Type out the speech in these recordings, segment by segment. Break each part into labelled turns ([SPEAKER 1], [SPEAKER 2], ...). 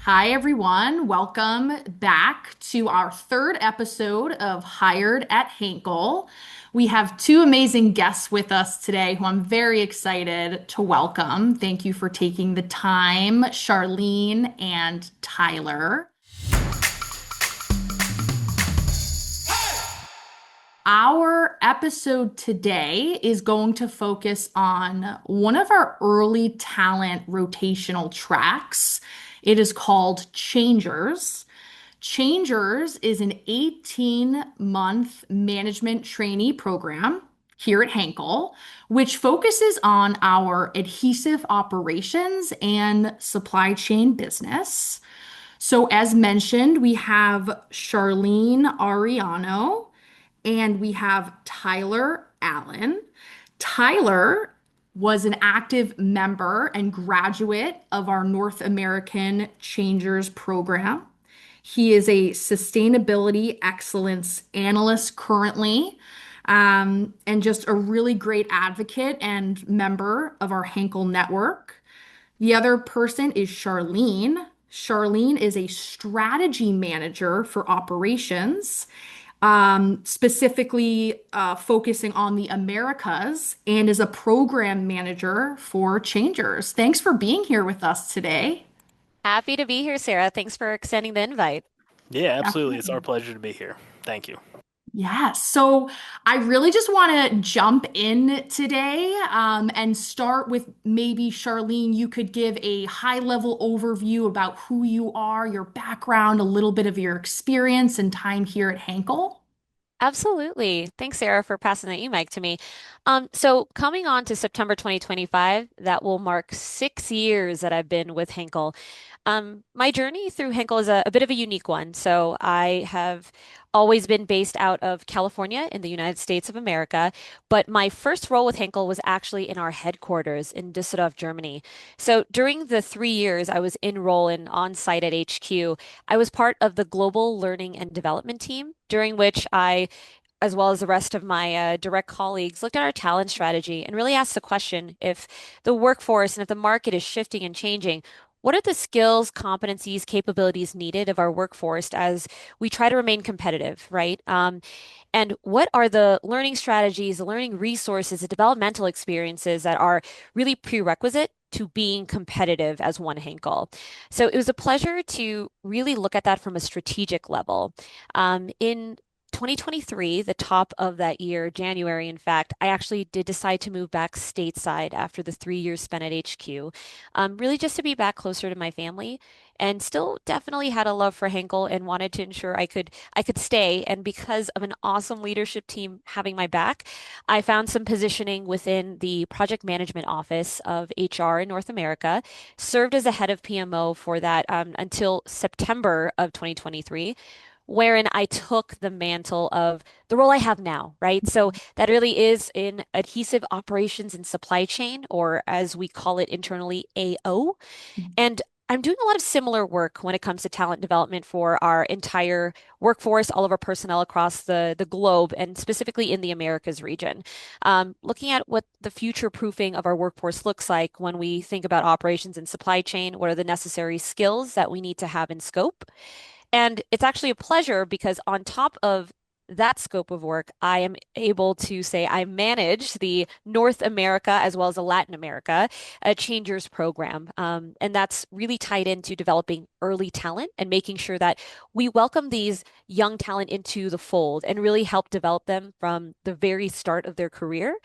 [SPEAKER 1] Hi, everyone. Welcome back to our third episode of Hired at Henkel. We have two amazing guests with us today who I'm very excited to welcome. Thank you for taking the time, Charlene and Tyler. Our episode today is going to focus on one of our early talent rotational tracks. It is called Changers. Changers is an 18-month management trainee program here at Henkel, which focuses on our adhesive operations and supply chain business. So, as mentioned, we have Charlene Ariano and we have Tyler Allen. Tyler was an active member and graduate of our North American CHAiNGERS Program. He is a sustainability excellence analyst currently, and just a really great advocate and member of our Henkel network. The other person is Charlene. Charlene is a strategy manager for operations, specifically focusing on the Americas, and is a program manager for Changers. Thanks for being here with us today.
[SPEAKER 2] Happy to be here, Sarah. Thanks for extending the invite.
[SPEAKER 3] Yeah, absolutely. It's our
[SPEAKER 1] Definitely.
[SPEAKER 3] pleasure to be here. Thank you.
[SPEAKER 1] Yeah, so I really just want to jump in today and start with maybe Charlene. You could give a high level overview about who you are, your background, a little bit of your experience and time here at Henkel.
[SPEAKER 2] Absolutely. Thanks, Sarah, for passing the e-mic to me. So coming on to September 2025, that will mark 6 years that I've been with Henkel. My journey through Henkel is a bit of a unique one. So I have always been based out of California in the United States of America, but my first role with Henkel was actually in our headquarters in Düsseldorf, Germany. So during the 3 years I was in role and on site at HQ, I was part of the global learning and development team, during which I, as well as the rest of my direct colleagues, looked at our talent strategy and really asked the question, if the workforce and if the market is shifting and changing, what are the skills, competencies, capabilities needed of our workforce as we try to remain competitive, right? And what are the learning strategies, the learning resources, the developmental experiences that are really prerequisite to being competitive as one Henkel? So it was a pleasure to really look at that from a strategic level. In 2023, the top of that year, January, in fact, I actually did decide to move back stateside after the 3 years spent at HQ, really just to be back closer to my family, and still definitely had a love for Henkel and wanted to ensure I could stay. And because of an awesome leadership team having my back, I found some positioning within the project management office of HR in North America, served as a head of PMO for that until September of 2023, wherein I took the mantle of the role I have now, right? So that really is in adhesive operations and supply chain, or as we call it internally, AO. And I'm doing a lot of similar work when it comes to talent development for our entire workforce, all of our personnel across the globe, and specifically in the Americas region. Looking at what the future proofing of our workforce looks like when we think about operations and supply chain, what are the necessary skills that we need to have in scope? And it's actually a pleasure because on top of that scope of work, I am able to say I manage the North America as well as the Latin America CHAiNGERS program. And that's really tied into developing early talent and making sure that we welcome these young talent into the fold and really help develop them from the very start of their career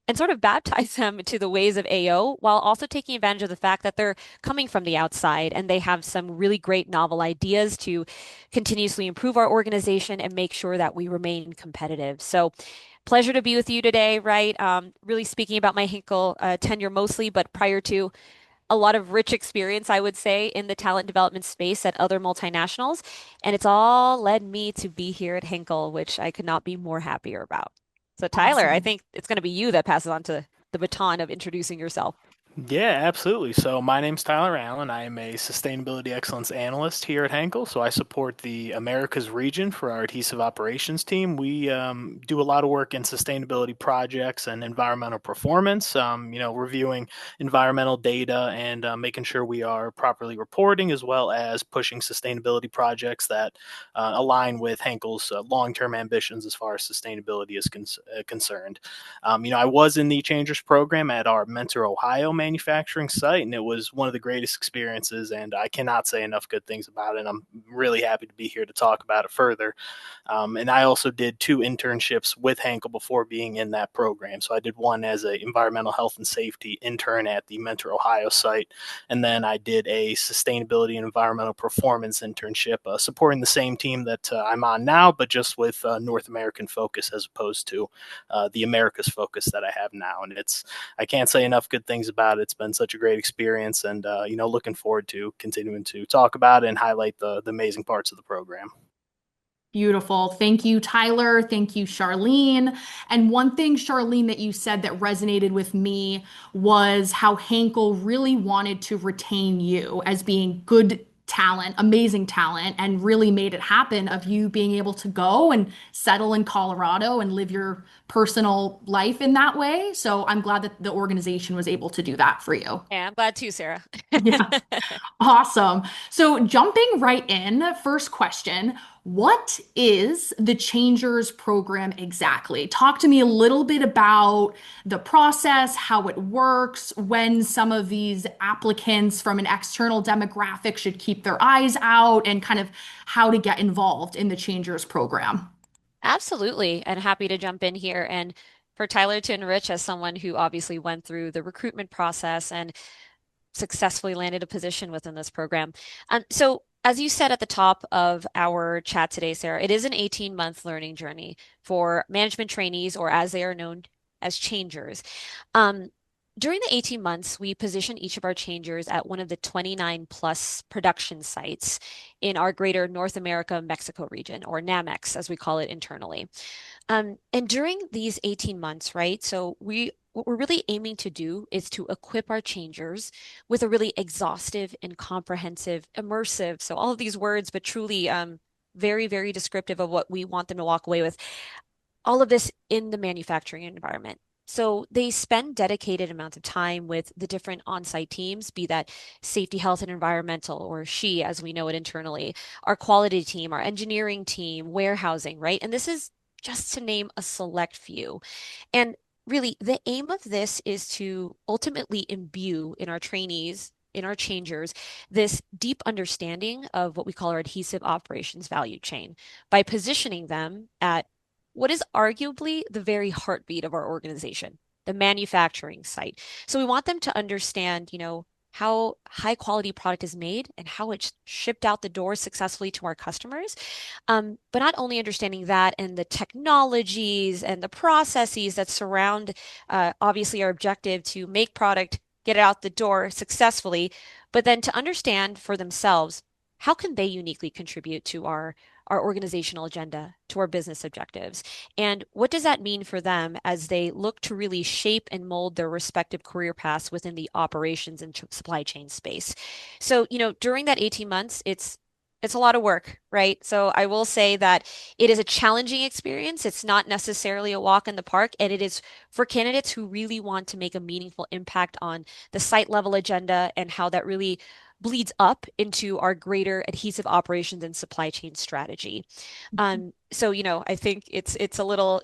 [SPEAKER 2] and sort of baptize them into the ways of AO, while also taking advantage of the fact that they're coming from the outside and they have some really great novel ideas to continuously improve our organization and make sure that we remain competitive. So, pleasure to be with you today, right? Really speaking about my Hinkle tenure mostly, but prior to, a lot of rich experience, I would say, in the talent development space at other multinationals. And it's all led me to be here at Henkel, which I could not be more happier about. So, Tyler, I
[SPEAKER 1] Awesome.
[SPEAKER 2] think it's going to be you that passes on to the baton of introducing yourself.
[SPEAKER 3] Yeah, absolutely. So my name's Tyler Allen. I am a Sustainability Excellence Analyst here at Henkel. So I support the Americas region for our adhesive operations team. We do a lot of work in sustainability projects and environmental performance, reviewing environmental data and making sure we are properly reporting, as well as pushing sustainability projects that align with Henkel's long-term ambitions as far as sustainability is concerned. I was in the Changers program at our Mentor, Ohio manufacturing site, and it was one of the greatest experiences. And I cannot say enough good things about it. I'm really happy to be here to talk about it further. And I also did two internships with Henkel before being in that program. So I did one as an environmental health and safety intern at the Mentor, Ohio site, and then I did a sustainability and environmental performance internship supporting the same team that I'm on now, but just with North American focus as opposed to the Americas focus that I have now. And I can't say enough good things about it. It's been such a great experience, and looking forward to continuing to talk about it and highlight the amazing parts of the program.
[SPEAKER 1] Beautiful. Thank you, Tyler. Thank you, Charlene. And one thing, Charlene, that you said that resonated with me was how Henkel really wanted to retain you as being good talent, amazing talent, and really made it happen of you being able to go and settle in Colorado and live your personal life in that way. So I'm glad that the organization was able to do that for you.
[SPEAKER 2] Yeah, I'm glad too, Sarah.
[SPEAKER 1] Yeah. Awesome. So, jumping right in, first question. What is the Changers program exactly? Talk to me a little bit about the process, how it works, when some of these applicants from an external demographic should keep their eyes out, and kind of how to get involved in the Changers program.
[SPEAKER 2] Absolutely. And happy to jump in here. And for Tyler to enrich as someone who obviously went through the recruitment process and successfully landed a position within this program. So, as you said at the top of our chat today, Sarah, it is an 18-month learning journey for management trainees, or as they are known as changers. Um, During the 18 months, we position each of our changers at one of the 29 plus production sites in our greater North America Mexico region, or NAMEX, as we call it internally. And during these 18 months, right? So what we're really aiming to do is to equip our changers with a really exhaustive and comprehensive, immersive, so all of these words, but truly very, very descriptive of what we want them to walk away with. All of this in the manufacturing environment. So they spend dedicated amounts of time with the different on-site teams, be that safety, health, and environmental, or SHE, as we know it internally, our quality team, our engineering team, warehousing, right? And this is just to name a select few. And really, the aim of this is to ultimately imbue in our trainees, in our changers, this deep understanding of what we call our adhesive operations value chain by positioning them at what is arguably the very heartbeat of our organization, the manufacturing site. So we want them to understand, how high quality product is made and how it's shipped out the door successfully to our customers. But not only understanding that and the technologies and the processes that surround, obviously, our objective to make product, get it out the door successfully, but then to understand for themselves how can they uniquely contribute to our organizational agenda, to our business objectives, and what does that mean for them as they look to really shape and mold their respective career paths within the operations and supply chain space. So, during that 18 months, it's a lot of work, right? So I will say that it is a challenging experience. It's not necessarily a walk in the park, and it is for candidates who really want to make a meaningful impact on the site level agenda and how that really bleeds up into our greater adhesive operations and supply chain strategy. So, I think it's a little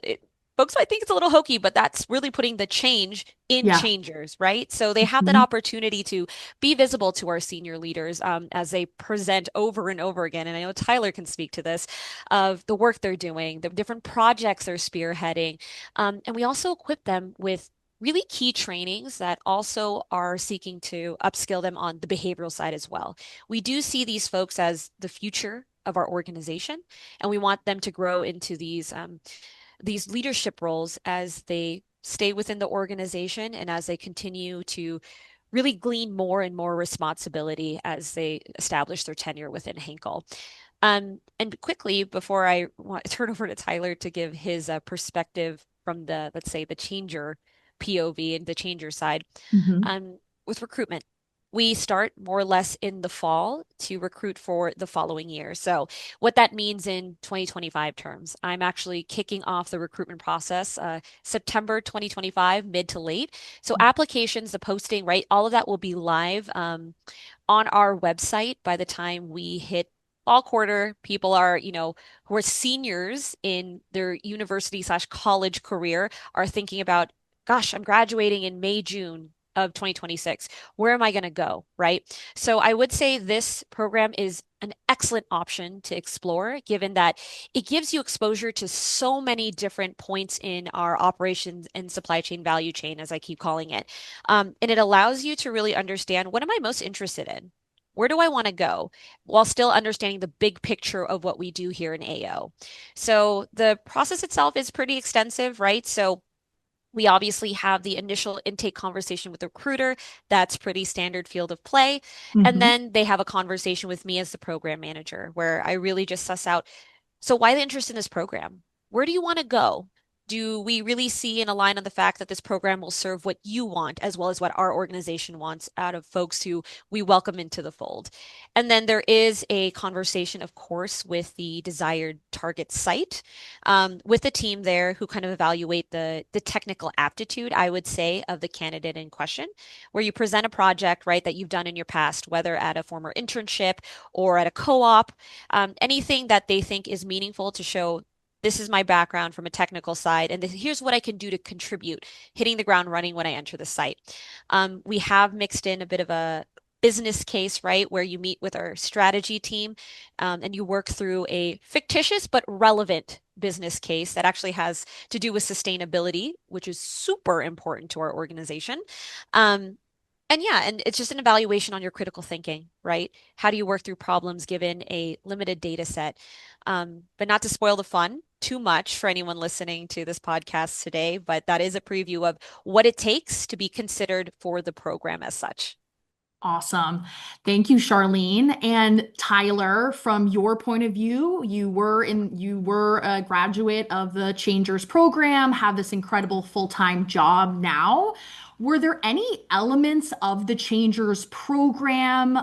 [SPEAKER 2] folks might think it's a little hokey, but that's really putting the change in
[SPEAKER 1] Yeah.
[SPEAKER 2] changers, right? So they have that
[SPEAKER 1] Mhm.
[SPEAKER 2] opportunity to be visible to our senior leaders as they present over and over again. And I know Tyler can speak to this of the work they're doing, the different projects they're spearheading. And we also equip them with really key trainings that also are seeking to upskill them on the behavioral side as well. We do see these folks as the future of our organization, and we want them to grow into these leadership roles as they stay within the organization and as they continue to really glean more and more responsibility as they establish their tenure within Henkel. And quickly, before I want to turn over to Tyler to give his perspective from let's say, the changer POV and the changer side,
[SPEAKER 1] Mhm.
[SPEAKER 2] um, with recruitment. We start more or less in the fall to recruit for the following year. So, what that means in 2025 terms, I'm actually kicking off the recruitment process September 2025, mid to late. So, applications, the posting, right, all of that will be live on our website by the time we hit fall quarter. People are, who are seniors in their university slash college career are thinking about, gosh, I'm graduating in May, June of 2026. Where am I going to go? Right. So I would say this program is an excellent option to explore, given that it gives you exposure to so many different points in our operations and supply chain value chain, as I keep calling it. And it allows you to really understand, what am I most interested in? Where do I want to go, while still understanding the big picture of what we do here in AO? So the process itself is pretty extensive, right? So we obviously have the initial intake conversation with the recruiter. That's pretty standard field of play. And
[SPEAKER 1] Mhm.
[SPEAKER 2] then they have a conversation with me as the program manager, where I really just suss out, so why the interest in this program? Where do you want to go? Do we really see and align on the fact that this program will serve what you want, as well as what our organization wants out of folks who we welcome into the fold? And then there is a conversation, of course, with the desired target site, with the team there, who kind of evaluate the technical aptitude, I would say, of the candidate in question, where you present a project, right, that you've done in your past, whether at a former internship or at a co-op, anything that they think is meaningful to show, this is my background from a technical side, and here's what I can do to contribute, hitting the ground running when I enter the site. We have mixed in a bit of a business case, right, where you meet with our strategy team, and you work through a fictitious but relevant business case that actually has to do with sustainability, which is super important to our organization. Um, and yeah, and it's just an evaluation on your critical thinking, right? How do you work through problems given a limited data set? But not to spoil the fun too much for anyone listening to this podcast today, but that is a preview of what it takes to be considered for the program as such.
[SPEAKER 1] Awesome. Thank you, Charlene. And Tyler, from your point of view, you were a graduate of the Changers program, have this incredible full-time job now. Were there any elements of the Changers program,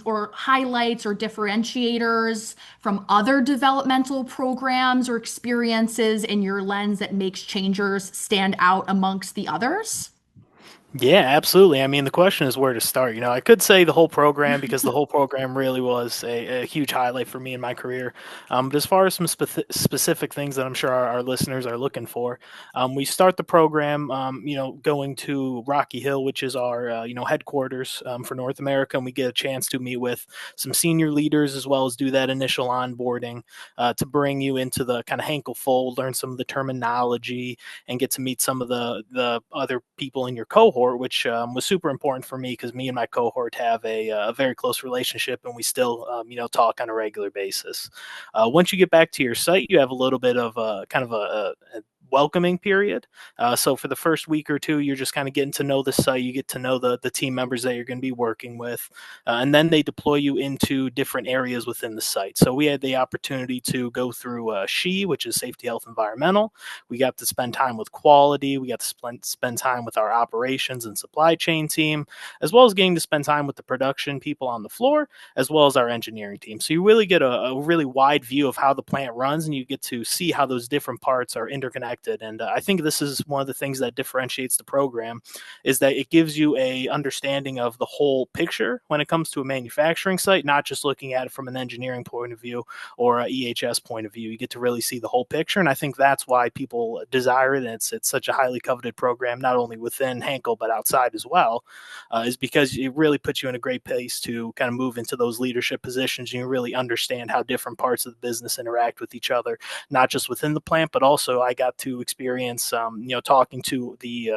[SPEAKER 1] or highlights or differentiators from other developmental programs or experiences in your lens that makes Changers stand out amongst the others?
[SPEAKER 3] Yeah, absolutely. I mean, the question is where to start. I could say the whole program because the whole program really was a huge highlight for me in my career. But as far as some specific things that I'm sure our listeners are looking for, we start the program, going to Rocky Hill, which is our, headquarters for North America, and we get a chance to meet with some senior leaders as well as do that initial onboarding to bring you into the kind of Henkel fold, learn some of the terminology, and get to meet some of the other people in your cohort, which was super important for me because me and my cohort have a very close relationship, and we still talk on a regular basis. Once you get back to your site, you have a little bit of kind of a welcoming period. So for the first week or two, you're just kind of getting to know the site. You get to know the team members that you're going to be working with, and then they deploy you into different areas within the site. So we had the opportunity to go through SHE, which is Safety, Health, Environmental. We got to spend time with quality. We got to spend time with our operations and supply chain team, as well as getting to spend time with the production people on the floor, as well as our engineering team. So you really get a really wide view of how the plant runs, and you get to see how those different parts are interconnected. And I think this is one of the things that differentiates the program, is that it gives you a understanding of the whole picture when it comes to a manufacturing site, not just looking at it from an engineering point of view or a EHS point of view. You get to really see the whole picture, and I think that's why people desire it, and it's such a highly coveted program, not only within Henkel but outside as well, is because it really puts you in a great place to kind of move into those leadership positions, and you really understand how different parts of the business interact with each other, not just within the plant, but also I got to experience, talking to the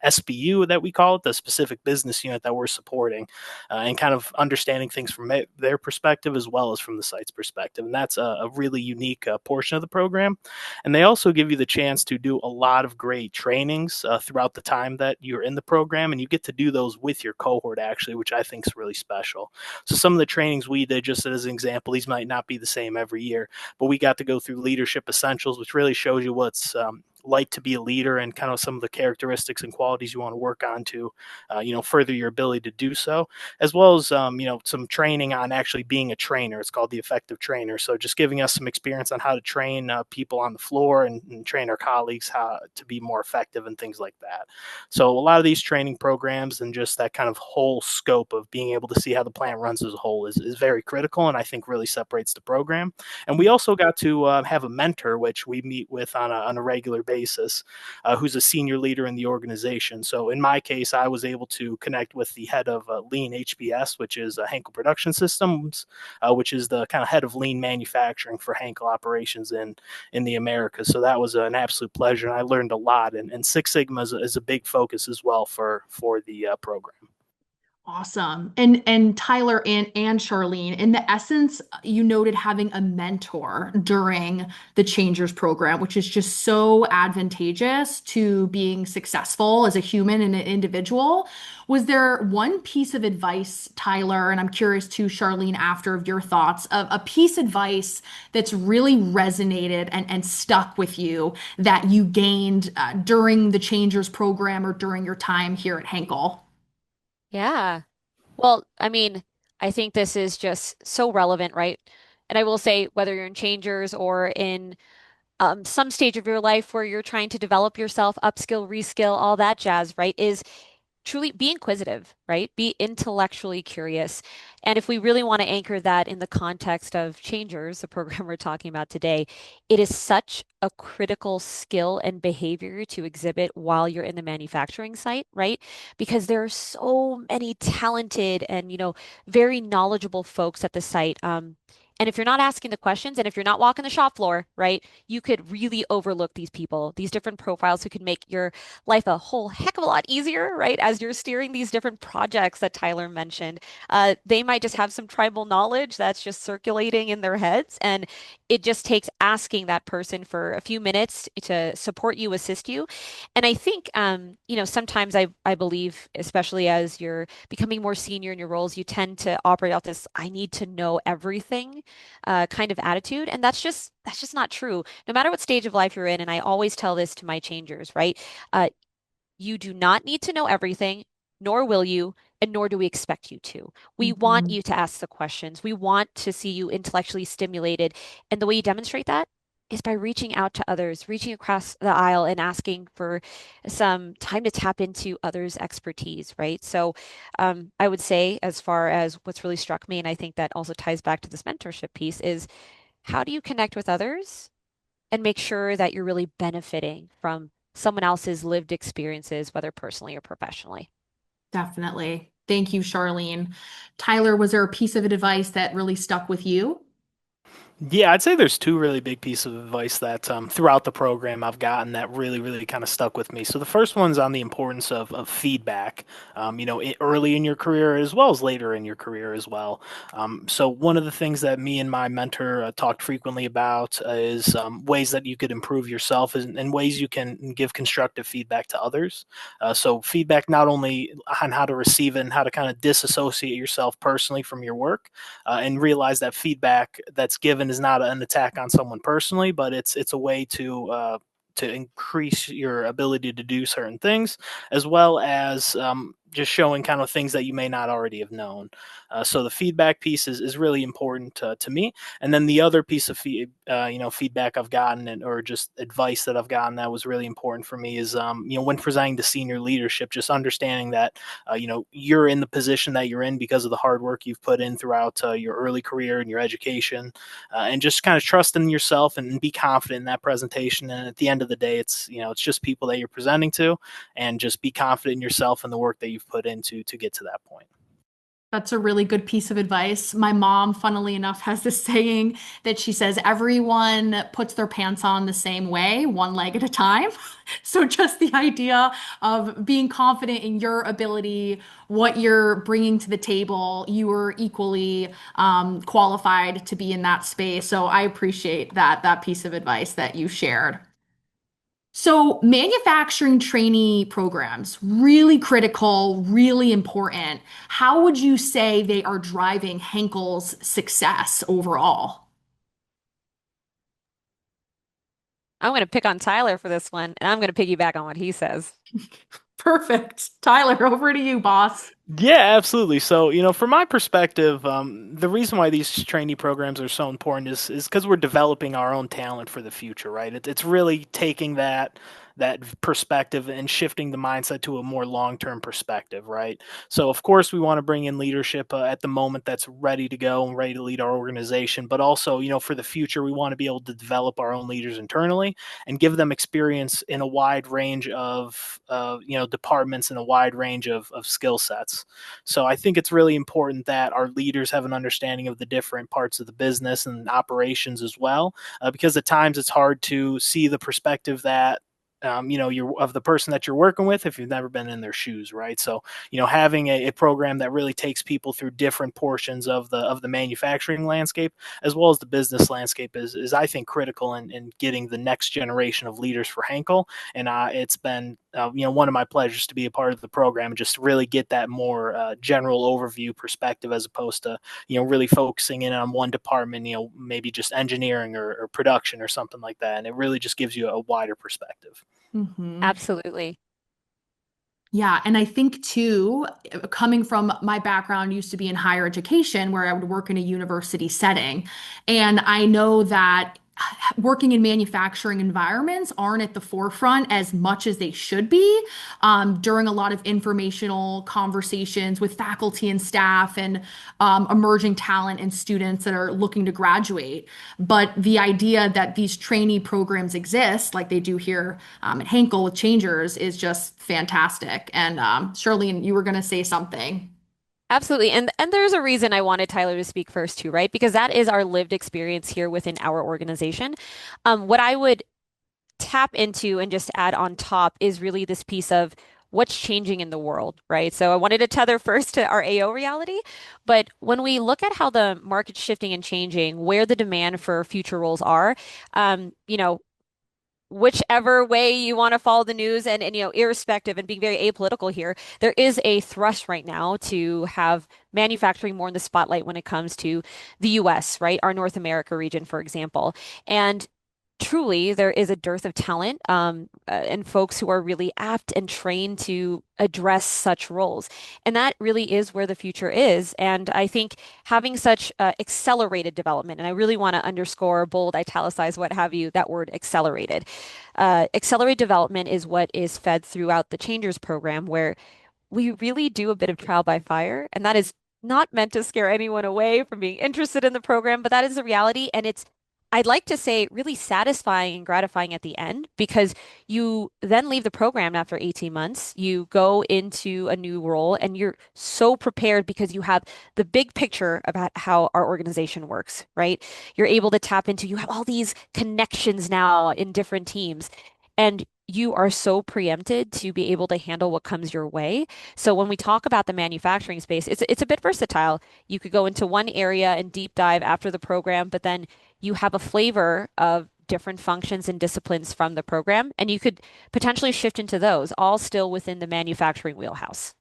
[SPEAKER 3] SBU that we call it, the specific business unit that we're supporting, and kind of understanding things from their perspective as well as from the site's perspective. And that's a really unique portion of the program. And they also give you the chance to do a lot of great trainings throughout the time that you're in the program, and you get to do those with your cohort actually, which I think is really special. So some of the trainings we did, just as an example, these might not be the same every year, but we got to go through Leadership Essentials, which really shows you what's like to be a leader and kind of some of the characteristics and qualities you want to work on to, further your ability to do so, as well as, some training on actually being a trainer. It's called the effective trainer. So just giving us some experience on how to train people on the floor and train our colleagues how to be more effective and things like that. So a lot of these training programs and just that kind of whole scope of being able to see how the plant runs as a whole is very critical, and I think really separates the program. And we also got to have a mentor, which we meet with on a regular basis, who's a senior leader in the organization. So in my case, I was able to connect with the head of Lean HBS, which is Henkel Production Systems, which is the kind of head of lean manufacturing for Henkel operations in the Americas. So that was an absolute pleasure, and I learned a lot. And Six Sigma is a big focus as well for the program.
[SPEAKER 1] Awesome. And Tyler and Charlene, in the essence, you noted having a mentor during the Changers program, which is just so advantageous to being successful as a human and an individual. Was there one piece of advice, Tyler, and I'm curious too, Charlene, after of your thoughts, of a piece of advice that's really resonated and stuck with you that you gained during the Changers program or during your time here at Henkel?
[SPEAKER 2] Yeah. Well, I mean, I think this is just so relevant, right? And I will say, whether you're in Changers or in some stage of your life where you're trying to develop yourself, upskill, reskill, all that jazz, right? Is truly be inquisitive, right? Be intellectually curious. And if we really want to anchor that in the context of Changers, the program we're talking about today, it is such a critical skill and behavior to exhibit while you're in the manufacturing site, right? Because there are so many talented and, very knowledgeable folks at the site. And if you're not asking the questions and if you're not walking the shop floor, right, you could really overlook these people, these different profiles who could make your life a whole heck of a lot easier, right? As you're steering these different projects that Tyler mentioned, they might just have some tribal knowledge that's just circulating in their heads. And it just takes asking that person for a few minutes to support you, assist you. And I think, sometimes I believe, especially as you're becoming more senior in your roles, you tend to operate out this I need to know everything kind of attitude. And that's just not true. No matter what stage of life you're in, and I always tell this to my changers, right? Uh, you do not need to know everything, nor will you, and nor do we expect you to. We want
[SPEAKER 1] Mhm.
[SPEAKER 2] you to ask the questions. We want to see you intellectually stimulated. And the way you demonstrate that is by reaching out to others, reaching across the aisle and asking for some time to tap into others' expertise, right? So I would say, as far as what's really struck me, and I think that also ties back to this mentorship piece, is how do you connect with others and make sure that you're really benefiting from someone else's lived experiences, whether personally or professionally?
[SPEAKER 1] Definitely. Thank you, Charlene. Tyler, was there a piece of advice that really stuck with you?
[SPEAKER 3] Yeah, I'd say there's two really big pieces of advice that throughout the program I've gotten that really, really kind of stuck with me. So the first one's on the importance of feedback, early in your career as well as later in your career as well. So one of the things that me and my mentor talked frequently about is ways that you could improve yourself and ways you can give constructive feedback to others. So feedback not only on how to receive it and how to kind of disassociate yourself personally from your work, and realize that feedback that's given is not an attack on someone personally, but it's a way to increase your ability to do certain things, as well as just showing kind of things that you may not already have known. So the feedback piece is really important to me. And then the other piece of feedback I've gotten or just advice that I've gotten that was really important for me is when presenting to senior leadership, just understanding that you're in the position that you're in because of the hard work you've put in throughout your early career and your education, and just kind of trust in yourself and be confident in that presentation. And at the end of the day, it's just people that you're presenting to, and just be confident in yourself and the work that you've put into to get to that point.
[SPEAKER 1] That's a really good piece of advice. My mom, funnily enough, has this saying that she says everyone puts their pants on the same way, one leg at a time. So just the idea of being confident in your ability, what you're bringing to the table, you are equally qualified to be in that space. So I appreciate that piece of advice that you shared. So, manufacturing trainee programs, really critical, really important. How would you say they are driving Henkel's success overall?
[SPEAKER 2] I'm going to pick on Tyler for this one, and I'm going to piggyback on what he says.
[SPEAKER 1] Perfect. Tyler, over to you, boss.
[SPEAKER 3] Yeah, absolutely. So, from my perspective, the reason why these trainee programs are so important is because we're developing our own talent for the future, right? It's really taking that perspective and shifting the mindset to a more long-term perspective, right? So, of course, we want to bring in leadership at the moment that's ready to go and ready to lead our organization, but also, for the future, we want to be able to develop our own leaders internally and give them experience in a wide range of departments and a wide range of skill sets. So I think it's really important that our leaders have an understanding of the different parts of the business and operations as well, because at times it's hard to see the perspective that you're of the person that you're working with if you've never been in their shoes, right? So, having a program that really takes people through different portions of the manufacturing landscape as well as the business landscape is I think critical in getting the next generation of leaders for Henkel. And it's been one of my pleasures to be a part of the program and just really get that more general overview perspective as opposed to really focusing in on one department, maybe just engineering or production or something like that. And it really just gives you a wider perspective.
[SPEAKER 1] Hmm.
[SPEAKER 2] Absolutely.
[SPEAKER 1] Yeah, and I think too, coming from my background used to be in higher education where I would work in a university setting. And I know that working in manufacturing environments aren't at the forefront as much as they should be during a lot of informational conversations with faculty and staff and emerging talent and students that are looking to graduate. But the idea that these trainee programs exist, like they do here at Henkel with Changers, is just fantastic. And Charlene, you were going to say something.
[SPEAKER 2] Absolutely. And there's a reason I wanted Tyler to speak first too, right? Because that is our lived experience here within our organization. What I would tap into and just add on top is really this piece of what's changing in the world, right? So I wanted to tether first to our AO reality, but when we look at how the market's shifting and changing, where the demand for future roles are, um, you know, whichever way you want to follow the news and irrespective and being very apolitical here, there is a thrust right now to have manufacturing more in the spotlight when it comes to the US, right? Our North America region, for example. And truly there is a dearth of talent and folks who are really apt and trained to address such roles. And that really is where the future is. And I think having such accelerated development, and I really want to underscore, bold, italicize, what have you, that word accelerated. Accelerated development is what is fed throughout the Changers program, where we really do a bit of trial by fire. And that is not meant to scare anyone away from being interested in the program, but that is the reality. And it's, I'd like to say, really satisfying and gratifying at the end because you then leave the program after 18 months. You go into a new role and you're so prepared because you have the big picture about how our organization works, right? You're able to tap into, you have all these connections now in different teams. And you are so preempted to be able to handle what comes your way. So when we talk about the manufacturing space, it's a bit versatile. You could go into one area and deep dive after the program, but then you have a flavor of different functions and disciplines from the program, and you could potentially shift into those, all still within the manufacturing wheelhouse.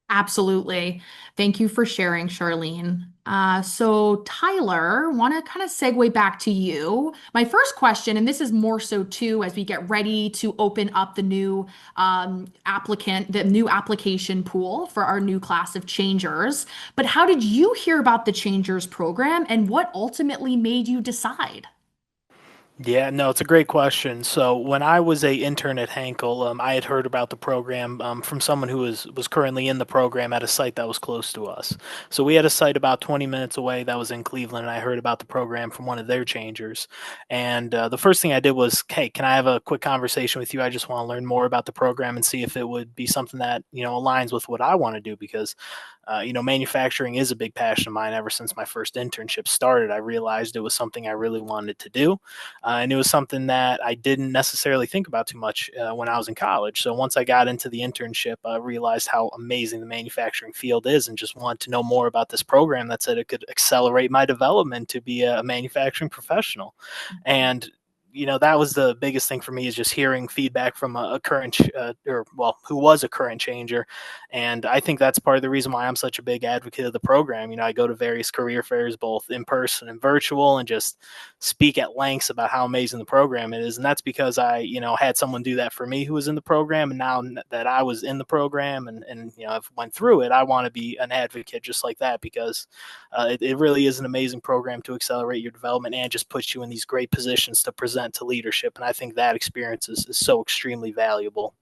[SPEAKER 1] Absolutely. Thank you for sharing, Charlene. So, Tyler, want to kind of segue back to you. My first question, and this is more so too, as we get ready to open up the new the new application pool for our new class of changers. But how did you hear about the Changers program, and what ultimately made you decide?
[SPEAKER 3] Yeah, no, it's a great question. So when I was a intern at Henkel, I had heard about the program from someone who was currently in the program at a site that was close to us. So we had a site about 20 minutes away that was in Cleveland, and I heard about the program from one of their changers. And the first thing I did was, hey, can I have a quick conversation with you? I just want to learn more about the program and see if it would be something that aligns with what I want to do because manufacturing is a big passion of mine. Ever since my first internship started, I realized it was something I really wanted to do. And it was something that I didn't necessarily think about too much when I was in college. So once I got into the internship, I realized how amazing the manufacturing field is and just wanted to know more about this program that said it could accelerate my development to be a manufacturing professional. And that was the biggest thing for me, is just hearing feedback from a current, or well, who was a current changer. And I think that's part of the reason why I'm such a big advocate of the program. I go to various career fairs, both in person and virtual, and just speak at lengths about how amazing the program is. And that's because I, had someone do that for me who was in the program. And now that I was in the program and I've went through it, I want to be an advocate just like that, because it really is an amazing program to accelerate your development and just puts you in these great positions to present to leadership. And I think that experience is so extremely valuable.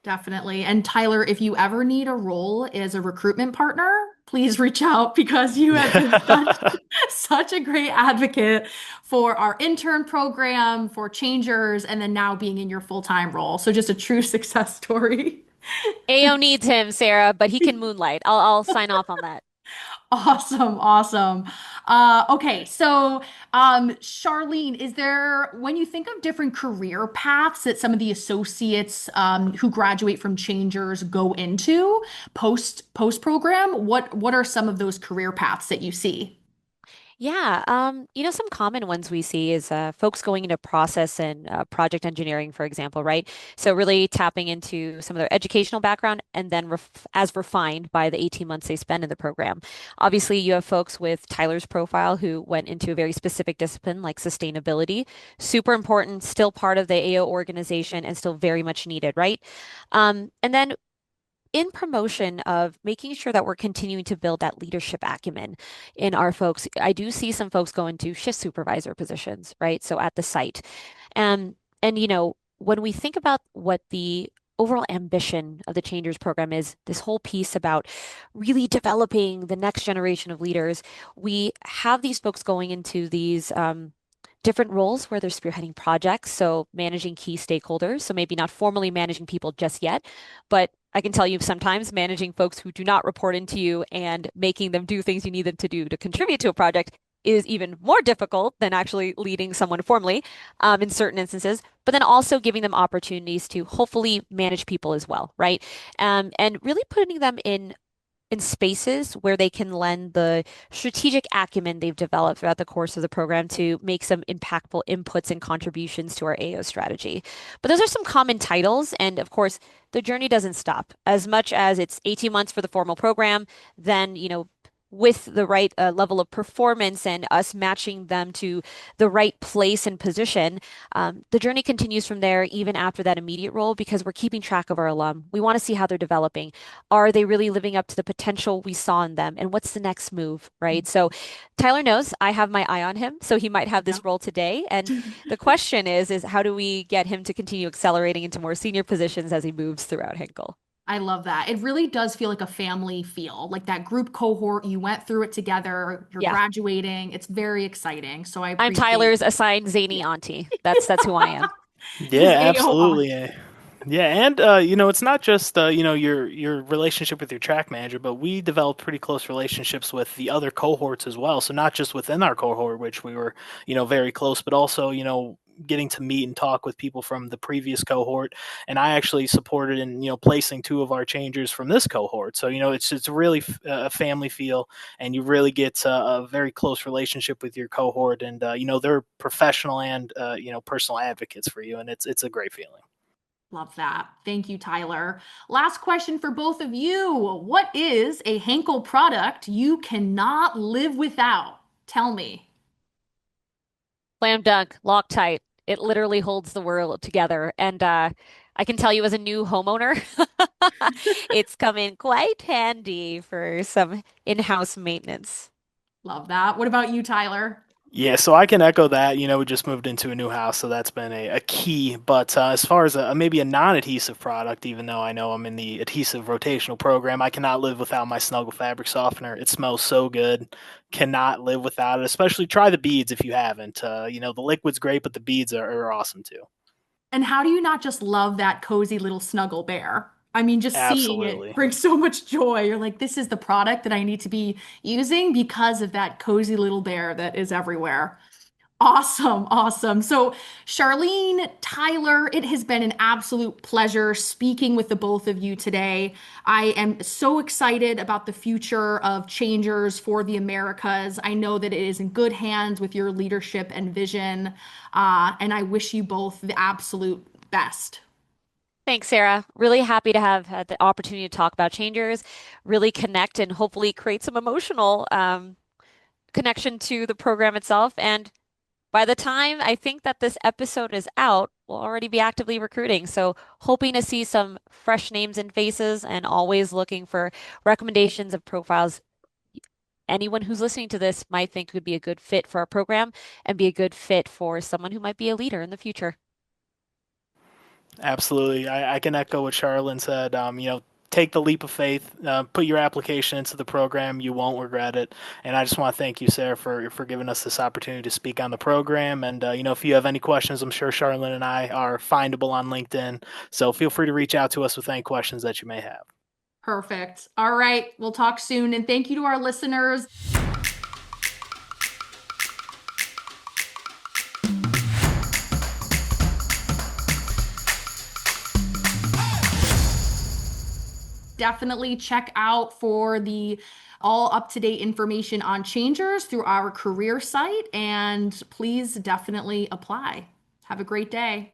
[SPEAKER 1] Definitely. And Tyler, if you ever need a role as a recruitment partner, please reach out because you have been such a great advocate for our intern program, for Changers, and then now being in your full-time role. So just a true success story.
[SPEAKER 2] AO needs him, Sarah, but he can moonlight. I'll sign off on that.
[SPEAKER 1] Awesome, awesome. Okay, so Charlene, when you think of different career paths that some of the associates who graduate from Changers go into post program, what are some of those career paths that you see?
[SPEAKER 2] Yeah, some common ones we see is folks going into process and project engineering, for example, right? So really tapping into some of their educational background and then as refined by the 18 months they spend in the program. Obviously, you have folks with Tyler's profile who went into a very specific discipline like sustainability. Super important, still part of the AO organization and still very much needed, right? And then in promotion of making sure that we're continuing to build that leadership acumen in our folks, I do see some folks go into shift supervisor positions, right? So at the site. And when we think about what the overall ambition of the Changers program is, this whole piece about really developing the next generation of leaders, we have these folks going into these different roles where they're spearheading projects, so managing key stakeholders. So maybe not formally managing people just yet, but I can tell you sometimes managing folks who do not report into you and making them do things you need them to do to contribute to a project is even more difficult than actually leading someone formally in certain instances, but then also giving them opportunities to hopefully manage people as well, right? And really putting them in spaces where they can lend the strategic acumen they've developed throughout the course of the program to make some impactful inputs and contributions to our AO strategy. But those are some common titles. And of course, the journey doesn't stop. As much as it's 18 months for the formal program, then, with the right level of performance and us matching them to the right place and position, the journey continues from there, even after that immediate role, because we're keeping track of our alum. We want to see how they're developing. Are they really living up to the potential we saw in them? And what's the next move, right? So Tyler knows I have my eye on him, so he might have
[SPEAKER 1] Yeah.
[SPEAKER 2] this role today. And the question is how do we get him to continue accelerating into more senior positions as he moves throughout Henkel?
[SPEAKER 1] I love that. It really does feel like a family feel, like that group cohort, you went through it together, you're
[SPEAKER 2] Yeah.
[SPEAKER 1] graduating. It's very exciting. So I
[SPEAKER 2] I'm
[SPEAKER 1] appreciate
[SPEAKER 2] Tyler's assigned zany auntie. That's who I am.
[SPEAKER 1] his
[SPEAKER 3] Yeah,
[SPEAKER 1] AO.
[SPEAKER 3] absolutely. Yeah, and it's not just your relationship with your track manager, but we developed pretty close relationships with the other cohorts as well. So not just within our cohort, which we were, very close, but also, getting to meet and talk with people from the previous cohort. And I actually supported in, placing two of our changers from this cohort. So, it's really a family feel, and you really get a very close relationship with your cohort, and they're professional and personal advocates for you, and it's a great feeling.
[SPEAKER 1] Love that. Thank you, Tyler. Last question for both of you. What is a Henkel product you cannot live without? Tell me.
[SPEAKER 2] Slam dunk, Loctite. It literally holds the world together. And I can tell you as a new homeowner, it's come in quite handy for some in-house maintenance.
[SPEAKER 1] Love that. What about you, Tyler?
[SPEAKER 3] Yeah, so I can echo that. We just moved into a new house, so that's been a key. But as far as maybe a non-adhesive product, even though I know I'm in the adhesive rotational program, I cannot live without my Snuggle fabric softener. It smells so good. Cannot live without it. Especially try the beads if you haven't. The liquid's great, but the beads are awesome too.
[SPEAKER 1] And how do you not just love that cozy little snuggle bear? I mean, just seeing it
[SPEAKER 3] Absolutely.
[SPEAKER 1] brings so much joy. You're like, this is the product that I need to be using because of that cozy little bear that is everywhere. Awesome, awesome. So, Charlene, Tyler, it has been an absolute pleasure speaking with the both of you today. I am so excited about the future of Changers for the Americas. I know that it is in good hands with your leadership and vision, and I wish you both the absolute best.
[SPEAKER 2] Thanks, Sarah. Really happy to have had the opportunity to talk about changers, really connect and hopefully create some emotional connection to the program itself. And by the time I think that this episode is out, we'll already be actively recruiting. So, hoping to see some fresh names and faces and always looking for recommendations of profiles anyone who's listening to this might think would be a good fit for our program and be a good fit for someone who might be a leader in the future.
[SPEAKER 3] Absolutely. I can echo what Charlyn said. Take the leap of faith, put your application into the program. You won't regret it. And I just want to thank you, Sarah, for giving us this opportunity to speak on the program. And, if you have any questions, I'm sure Charlyn and I are findable on LinkedIn. So feel free to reach out to us with any questions that you may have.
[SPEAKER 1] Perfect. All right, we'll talk soon. And thank you to our listeners. Definitely check out for the all up-to-date information on changers through our career site, and please definitely apply. Have a great day.